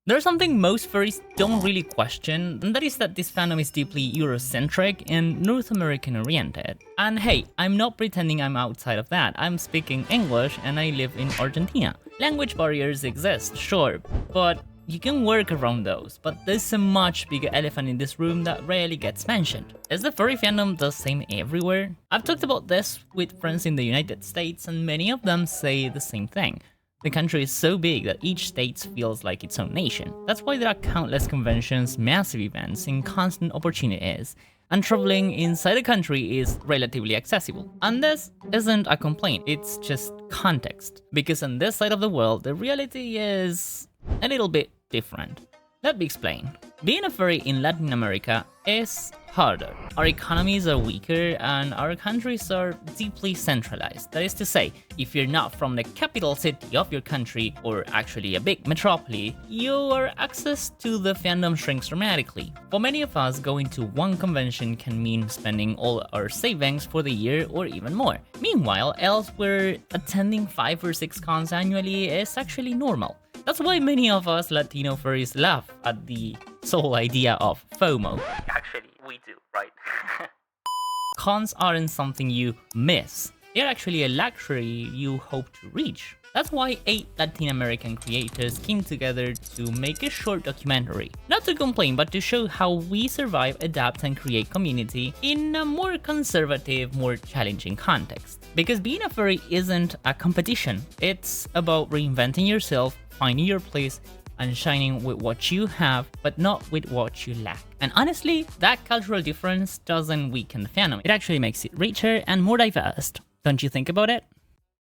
There's something most furries don't really question, and that is that this fandom is deeply Eurocentric and North American oriented. And hey, I'm not pretending I'm outside of that. I'm speaking English and I live in Argentina. Language barriers exist, sure, but you can work around those. But there's a much bigger elephant in this room that rarely gets mentioned. Is the furry fandom the same everywhere? I've talked about this with friends in the United States and many of them say the same thing. The country is so big that each state feels like its own nation. That's why there are countless conventions, massive events, and constant opportunities. And traveling inside the country is relatively accessible. And this isn't a complaint, it's just context. Because on this side of the world, the reality is a little bit different. Let me explain. Being a furry in Latin America is harder. Our economies are weaker and our countries are deeply centralized. That is to say, if you're not from the capital city of your country, or actually a big metropolis, your access to the fandom shrinks dramatically. For many of us, going to one convention can mean spending all our savings for the year or even more. Meanwhile, elsewhere, attending 5 or 6 cons annually is actually normal. That's why many of us Latino furries laugh at the sole idea of FOMO. Actually, we do, right? Cons aren't something you miss. They're actually a luxury you hope to reach. That's why 8 Latin American creators came together to make a short documentary. Not to complain, but to show how we survive, adapt, and create community in a more conservative, more challenging context. Because being a furry isn't a competition. It's about reinventing yourself, finding your place, and shining with what you have, but not with what you lack. And honestly, that cultural difference doesn't weaken the fandom. It actually makes it richer and more diverse. Don't you think about it?